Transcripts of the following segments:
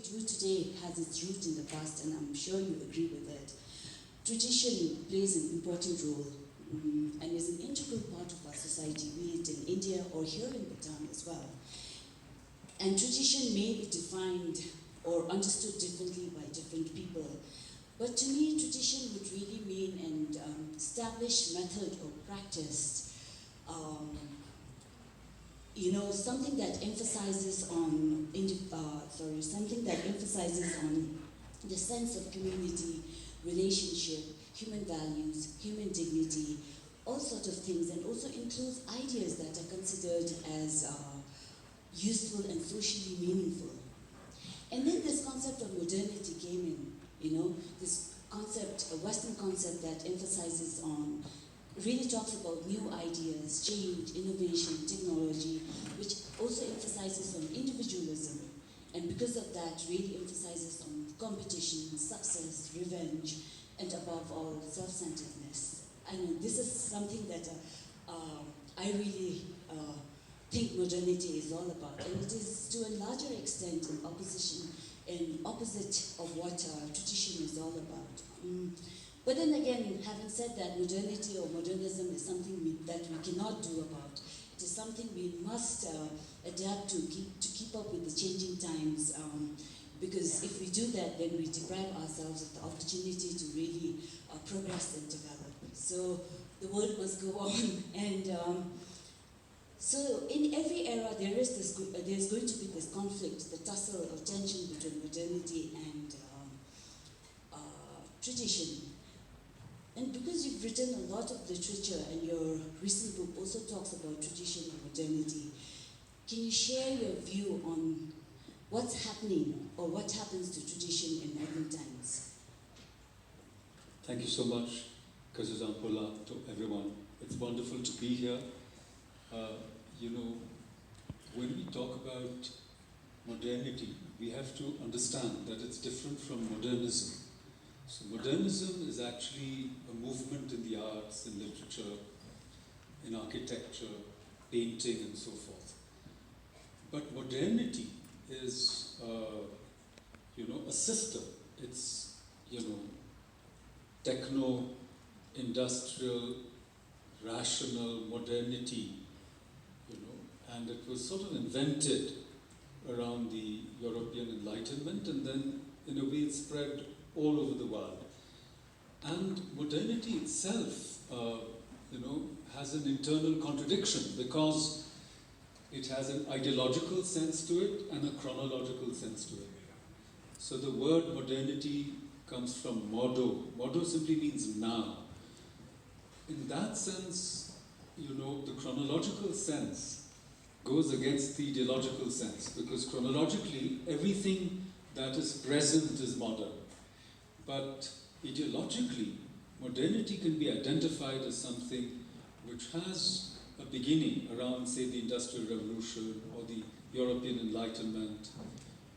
do today has its root in the past, and I'm sure you agree with it. Tradition plays an important role and is an integral part of our society, be it in India or here in Bhutan as well. And tradition may be defined or understood differently by different people. But to me, tradition would really mean an established method or practice, something that emphasizes on the sense of community, relationship, human values, human dignity, all sorts of things, and also includes ideas that are considered as useful and socially meaningful. And then this concept of modernity came in, this concept, a Western concept that emphasizes on, really talks about new ideas, change, innovation, technology, which also emphasizes on individualism. And because of that, really emphasizes on competition, success, revenge, and above all, self-centeredness. I know this is something that I really think modernity is all about, and it is to a larger extent an opposite of what tradition is all about. But then again, having said that, modernity or modernism is something that we cannot do about. It is something we must adapt to keep up with the changing times, because if we do that, then we deprive ourselves of the opportunity to really progress and develop. So the world must go on, and so in every era there's going to be this conflict, the tussle or tension between modernity and tradition. And because you've written a lot of literature, and your recent book also talks about tradition and modernity, can you share your view on what's happening or what happens to tradition in modern times? Thank you so much, Kazuzampola, to everyone. It's wonderful to be here. When we talk about modernity, we have to understand that it's different from modernism. So modernism is actually a movement in the arts, in literature, in architecture, painting, and so forth. But modernity is, a system. It's, techno-industrial, rational modernity, and it was sort of invented around the European Enlightenment, and then, in a way, it spread all over the world. And modernity itself, has an internal contradiction, because it has an ideological sense to it and a chronological sense to it. So the word modernity comes from modo. Modo simply means now. In that sense, the chronological sense goes against the ideological sense, because chronologically, everything that is present is modern. But ideologically, modernity can be identified as something which has a beginning around, say, the Industrial Revolution or the European Enlightenment,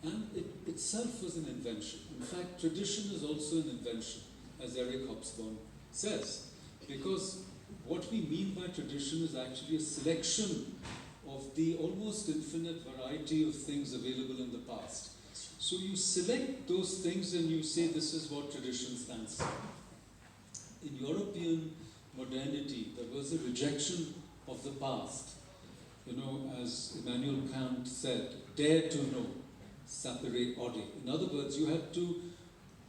and it itself was an invention. In fact, tradition is also an invention, as Eric Hobsbawm says, because what we mean by tradition is actually a selection of the almost infinite variety of things available in the past. So you select those things and you say this is what tradition stands for. In European modernity, there was a rejection of the past. As Immanuel Kant said, dare to know, sapere aude. In other words, you had to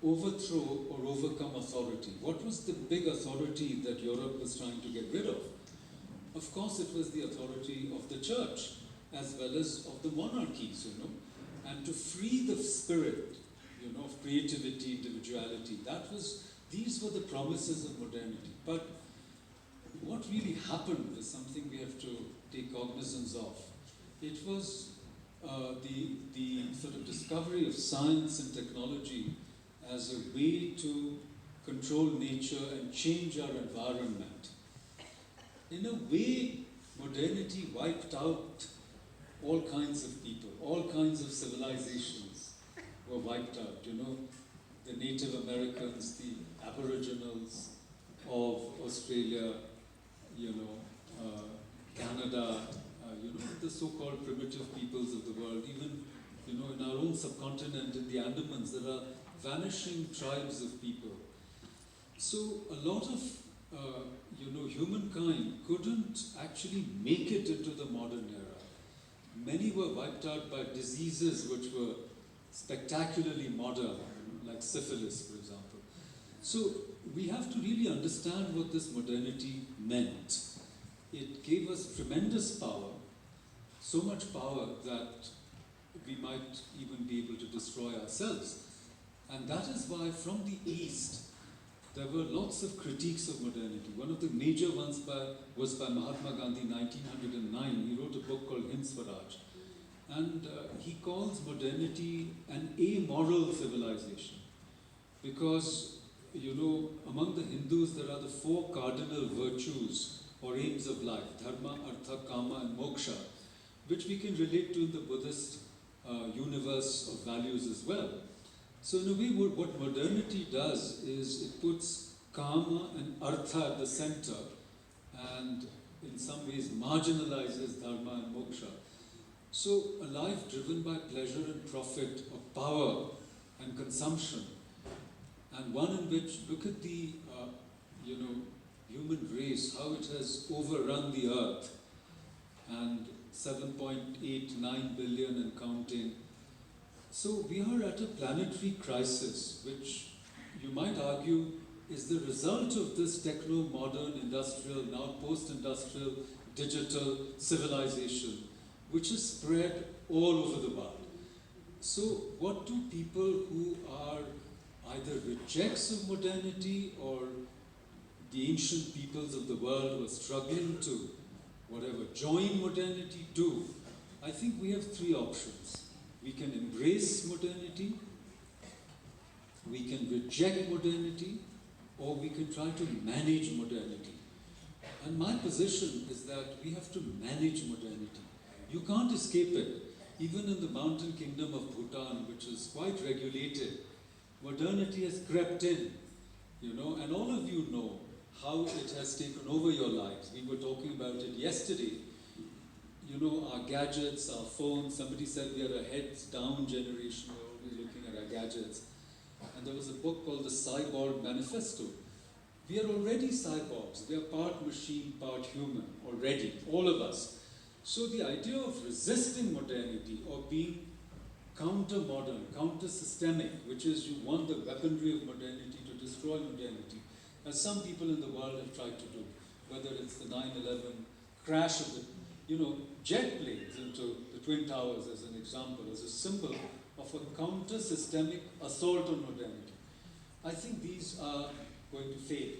overthrow or overcome authority. What was the big authority that Europe was trying to get rid of? Of course, it was the authority of the church, as well as of the monarchies, and to free the spirit, of creativity, individuality. These were the promises of modernity. But what really happened is something we have to take cognizance of. It was the sort of discovery of science and technology as a way to control nature and change our environment. In a way, modernity wiped out all kinds of people, all kinds of civilizations were wiped out. The Native Americans, the Aboriginals of Australia, Canada, the so-called primitive peoples of the world, even You know, in our own subcontinent, in the Andamans, there are vanishing tribes of people. So a lot of, humankind couldn't actually make it into the modern era. Many were wiped out by diseases which were spectacularly modern, like syphilis, for example. So we have to really understand what this modernity meant. It gave us tremendous power, so much power that we might even be able to destroy ourselves. And that is why from the East, there were lots of critiques of modernity. One of the major ones was by Mahatma Gandhi in 1909. He wrote a book called Hind Swaraj. And he calls modernity an amoral civilization. Because, among the Hindus, there are the 4 cardinal virtues or aims of life: dharma, artha, kama, and moksha, which we can relate to in the Buddhist universe of values as well. So in a way, what modernity does is it puts kama and artha at the center, and in some ways marginalizes dharma and moksha. So a life driven by pleasure and profit, of power and consumption, and one in which, look at the human race, how it has overrun the earth, and 7.89 billion and counting. So we are at a planetary crisis, which you might argue is the result of this techno-modern, industrial, now post-industrial, digital civilization, which is spread all over the world. So what do people who are either rejects of modernity or the ancient peoples of the world who are struggling to, join modernity do? I think we have 3 options. We can embrace modernity, we can reject modernity, or we can try to manage modernity. And my position is that we have to manage modernity. You can't escape it. Even in the mountain kingdom of Bhutan, which is quite regulated, modernity has crept in, and all of you know how it has taken over your lives. We were talking about it yesterday. Our gadgets, our phones, somebody said we are a heads down generation, we're always looking at our gadgets. And there was a book called the Cyborg Manifesto. We are already cyborgs. We are part machine, part human already, all of us. So the idea of resisting modernity or being counter-modern, counter-systemic, which is you want the weaponry of modernity to destroy modernity, as some people in the world have tried to do, whether it's the 9/11 crash of the jet planes into the Twin Towers as an example, as a symbol of a counter-systemic assault on modernity. I think these are going to fail.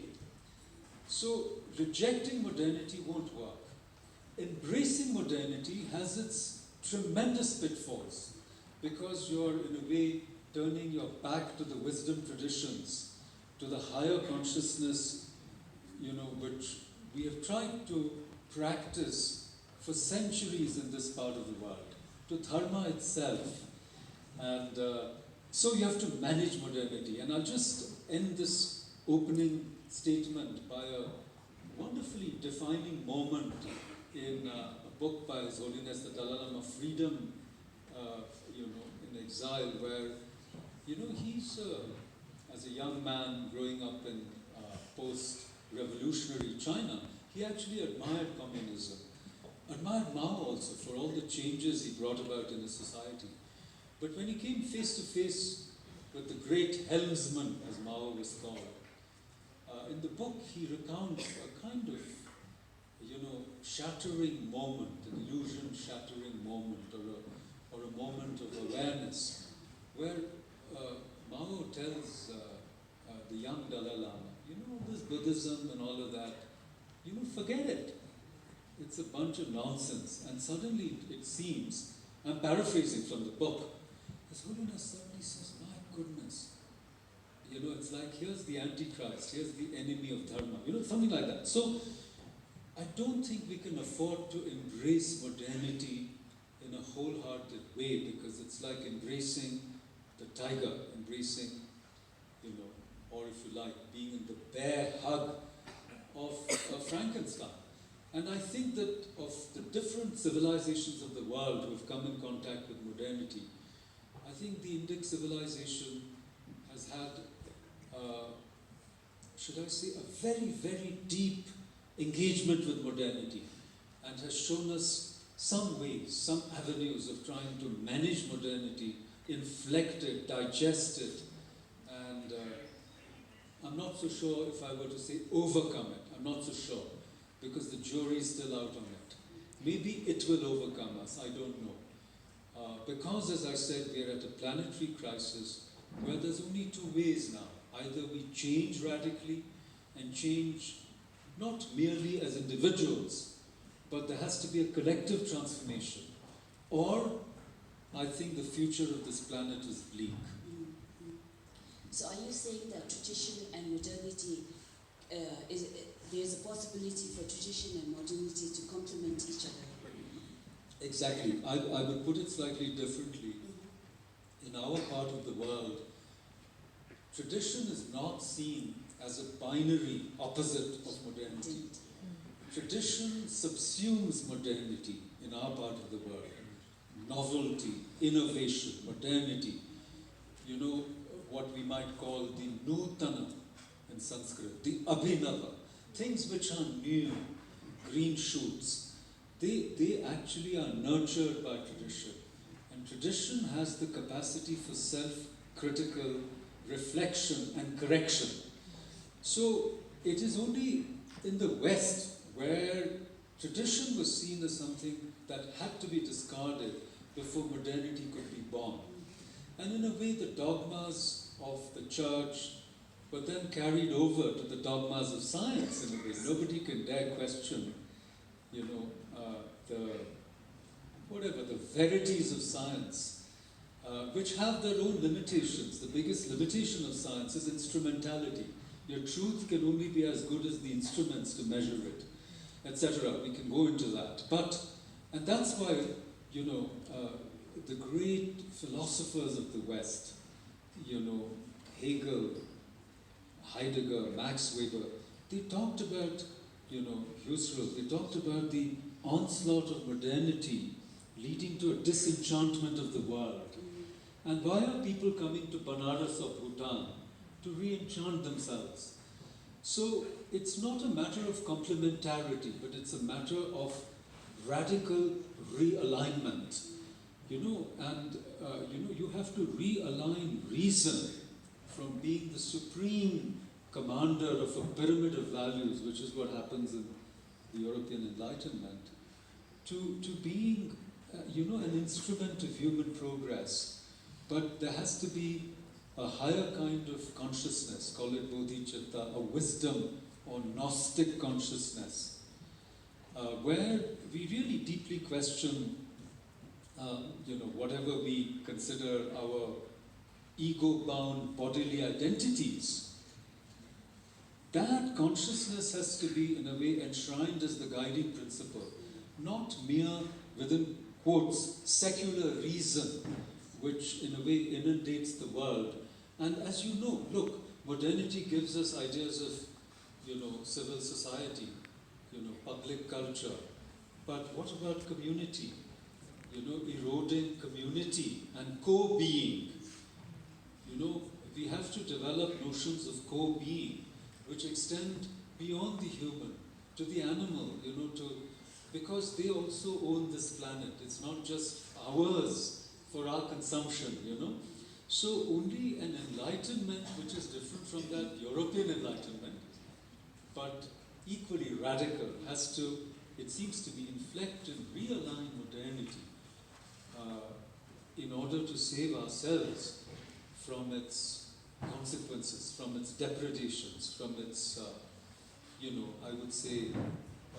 So rejecting modernity won't work. Embracing modernity has its tremendous pitfalls because you're in a way turning your back to the wisdom traditions, to the higher consciousness, which we have tried to practice for centuries in this part of the world, to dharma itself. And so you have to manage modernity. And I'll just end this opening statement by a wonderfully defining moment in a book by His Holiness the Dalai Lama, Freedom, in Exile, where, he's, as a young man growing up in post-revolutionary China, he actually admired communism. Admired Mao also for all the changes he brought about in his society. But when he came face to face with the great helmsman, as Mao was called, in the book he recounts a kind of, shattering moment, an illusion-shattering moment, or a moment of awareness, where Mao tells the young Dalai Lama, this Buddhism and all of that, forget it. It's a bunch of nonsense. And suddenly it seems, I'm paraphrasing from the book, His Holiness suddenly says, my goodness, it's like, here's the Antichrist, here's the enemy of Dharma, something like that. So, I don't think we can afford to embrace modernity in a wholehearted way, because it's like embracing the tiger, embracing, or if you like, being in the bear hug of Frankenstein. And I think that of the different civilizations of the world who have come in contact with modernity, I think the Indic civilization has had, should I say, a very, very deep engagement with modernity and has shown us some ways, some avenues of trying to manage modernity, inflect it, digest it, and I'm not so sure if I were to say overcome it. I'm not so sure, because the jury is still out on it. Maybe it will overcome us, I don't know. Because, as I said, we are at a planetary crisis where there's only two ways now. Either we change radically and change not merely as individuals, but there has to be a collective transformation. Or, I think the future of this planet is bleak. So are you saying that tradition and modernity, there's a possibility for tradition and modernity to complement each other? Exactly. I would put it slightly differently. In our part of the world, tradition is not seen as a binary opposite of modernity. Tradition subsumes modernity in our part of the world. Novelty, innovation, modernity. You know, what we might call the Nutana in Sanskrit, the Abhinava, things which are new, green shoots. They actually are nurtured by tradition. And tradition has the capacity for self-critical reflection and correction. So it is only in the West where tradition was seen as something that had to be discarded before modernity could be born. And in a way, the dogmas of the church were then carried over to the dogmas of science in a way. Nobody can dare question, the verities of science, which have their own limitations. The biggest limitation of science is instrumentality. Your truth can only be as good as the instruments to measure it, etc. We can go into that. And that's why, the great philosophers of the West, Hegel, Heidegger, Max Weber, they talked about, Husserl, they talked about the onslaught of modernity leading to a disenchantment of the world. And why are people coming to Banaras or Bhutan? To re-enchant themselves. So it's not a matter of complementarity, but it's a matter of radical realignment. You have to realign reason from being the supreme commander of a pyramid of values, which is what happens in the European Enlightenment, to being, an instrument of human progress. But there has to be a higher kind of consciousness, call it bodhicitta, a wisdom or Gnostic consciousness, where we really deeply question, whatever we consider our ego-bound bodily identities. That consciousness has to be, in a way, enshrined as the guiding principle, not mere, within quotes, secular reason, which in a way inundates the world. And as you know, look, modernity gives us ideas of, civil society, public culture. But what about community? Eroding community and co-being. We have to develop notions of co-being which extend beyond the human, to the animal, because they also own this planet. It's not just ours for our consumption, So only an enlightenment which is different from that European enlightenment, but equally radical, has to, it seems to be, inflect and realign modernity in order to save ourselves from its consequences, from its depredations, from its, I would say,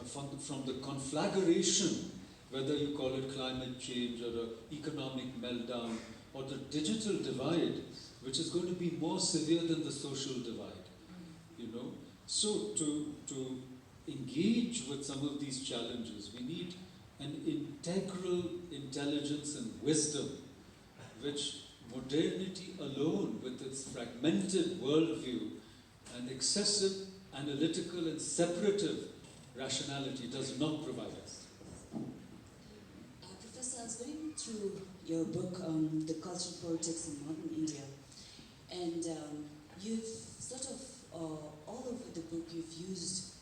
from the conflagration, whether you call it climate change or an economic meltdown, or the digital divide, which is going to be more severe than the social divide, So to engage with some of these challenges, we need an integral intelligence and wisdom, which modernity alone, with its fragmented worldview and excessive analytical and separative rationality, does not provide us. Professor, I was going through your book, The Cultural Politics in Modern India. And you've sort of, all over the book, you've used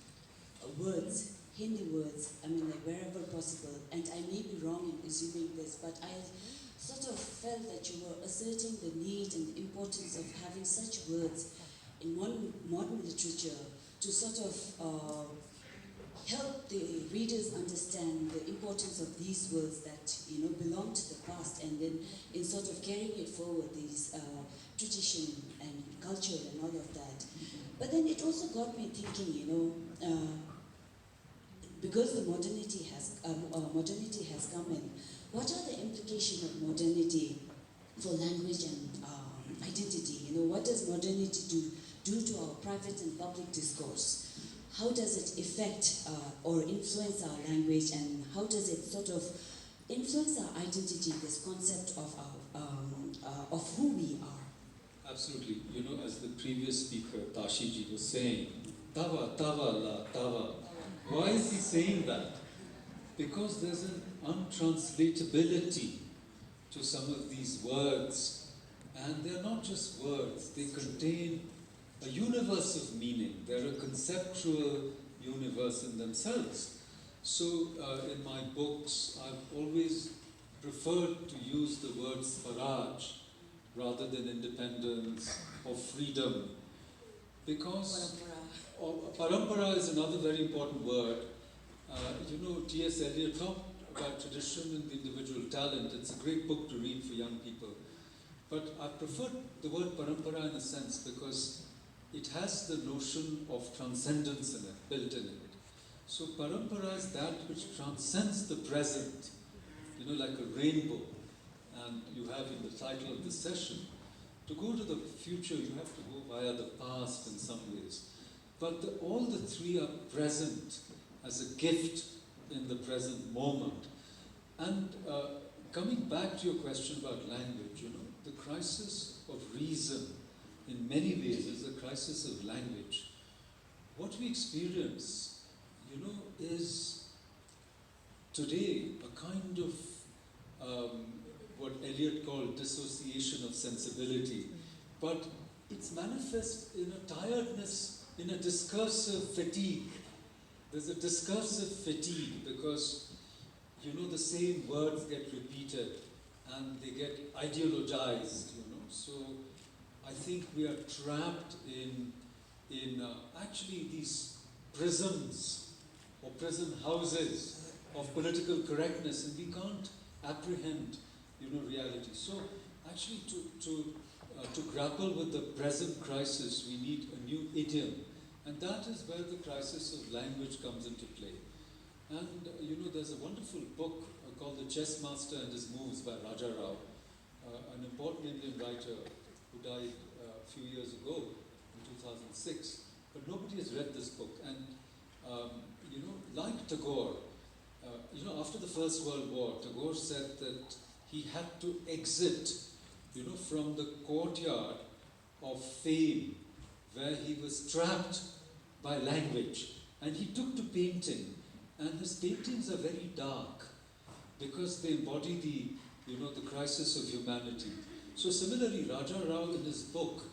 words, Hindi words, I mean, like wherever possible. And I may be wrong in assuming this, but I sort of felt that you were asserting the need and the importance of having such words in modern literature to sort of help the readers understand the importance of these words that belong to the past, and then in sort of carrying it forward, these tradition and culture and all of that. But then it also got me thinking, because the modernity has come in, what are the implications of modernity for language and identity? What does modernity do to our private and public discourse? How does it affect or influence our language, and how does it sort of influence our identity, this concept of who we are? Absolutely. As the previous speaker, Tashiji, was saying, Tava, Tava, La, Tava. Why is he saying that? Because there's an untranslatability to some of these words. And they're not just words, they contain a universe of meaning. They're a conceptual universe in themselves. So in my books, I've always preferred to use the word Swaraj rather than independence or freedom. Because Parampara is another very important word. T.S. Eliot talked about tradition and the individual talent. It's a great book to read for young people. But I prefer the word Parampara in a sense because it has the notion of transcendence in it, built in it. So Parampara is that which transcends the present, like a rainbow. And you have in the title of this session, to go to the future, you have to go via the past in some ways. But all the three are present as a gift in the present moment. And coming back to your question about language, the crisis of reason in many ways is a crisis of language. What we experience, is today a kind of what Eliot called dissociation of sensibility. But it's manifest in a tiredness, in a discursive fatigue. There's a discursive fatigue because, the same words get repeated and they get ideologized, So I think we are trapped in actually these prisons or prison houses of political correctness, and we can't apprehend, reality. So actually to grapple with the present crisis, we need a new idiom. And that is where the crisis of language comes into play. And, there's a wonderful book called The Chess Master and His Moves by Raja Rao, an important Indian writer who died a few years ago in 2006. But nobody has read this book. And, like Tagore, after the First World War, Tagore said that he had to exit, from the courtyard of fame where he was trapped by language. And he took to painting. And his paintings are very dark because they embody the crisis of humanity. So similarly, Raja Rao in his book,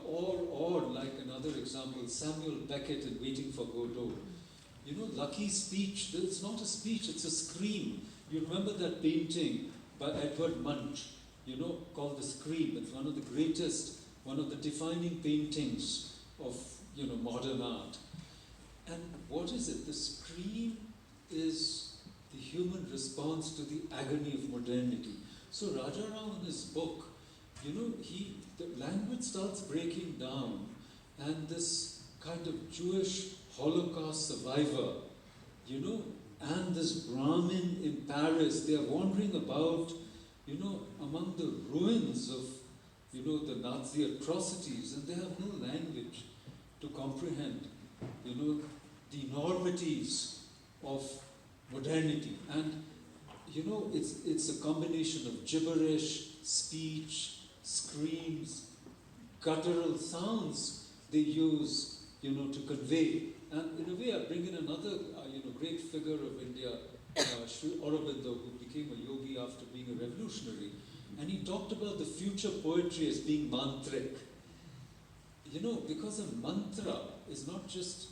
or like another example, Samuel Beckett in Waiting for Godot. Lucky's speech, it's not a speech, it's a scream. You remember that painting by Edward Munch, called The Scream. It's one of the greatest, one of the defining paintings of, modern art. And what is it? The scream is the human response to the agony of modernity. So Raja Rao in his book, the language starts breaking down, and this kind of Jewish Holocaust survivor, and this Brahmin in Paris, they are wandering about, among the ruins of, the Nazi atrocities, and they have no language to comprehend, the enormities of modernity. And, it's a combination of gibberish, speech, screams, guttural sounds they use, to convey. And in a way, I bring in another, great figure of India, Sri Aurobindo, who became a yogi after being a revolutionary, and he talked about the future poetry as being mantric. You know, because a mantra is not just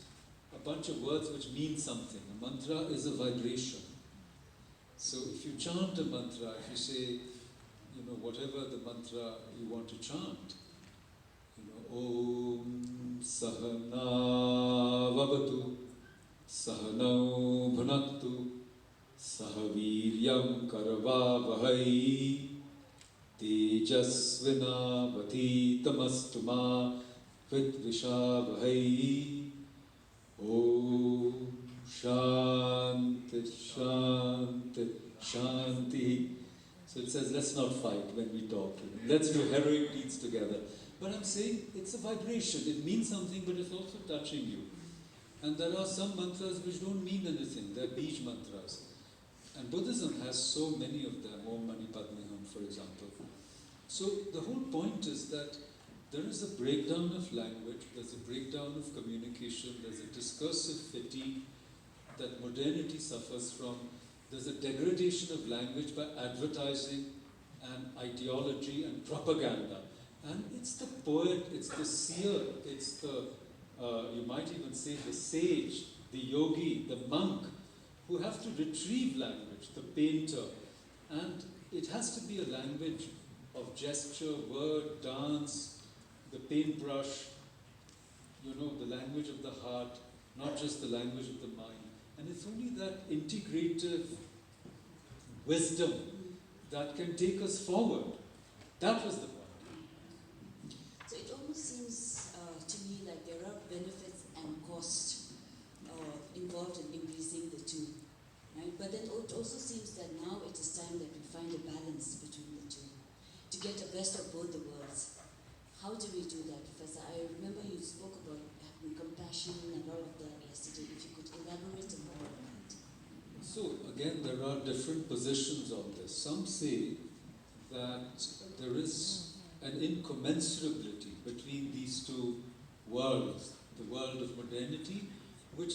a bunch of words which mean something. A mantra is a vibration. So if you chant a mantra, if you say, you know, whatever the mantra you want to chant, you know, Om Sahana Vavatu Sahanau Bhunaktu Sahaviryam Karavavahai Tejasvina Vathitamastuma Vidvishavahai Om Shanti Shanti Shanti. So it says, let's not fight when we talk. Let's do heroic deeds together. But I'm saying it's a vibration. It means something, but it's also touching you. And there are some mantras which don't mean anything. They're Bij mantras. And Buddhism has so many of them. Om Mani Padme Hum, for example. So the whole point is that there is a breakdown of language, there's a breakdown of communication, there's a discursive fatigue that modernity suffers from. There's a degradation of language by advertising and ideology and propaganda. And it's the poet, it's the seer, it's the, you might even say the sage, the yogi, the monk, who have to retrieve language, the painter. And it has to be a language of gesture, word, dance, the paintbrush, you know, the language of the heart, not just the language of the mind. And it's only that integrative wisdom that can take us forward. That was the point. So it almost seems to me like there are benefits and costs involved in embracing the two. Right? But then it also seems that now it is time that we find a balance between the two, to get the best of both the worlds. How do we do that, Professor? I remember you spoke about having compassion and all of that yesterday. If you could elaborate more on that. So again, there are different positions on this. Some say that there is an incommensurability between these two worlds, the world of modernity, which is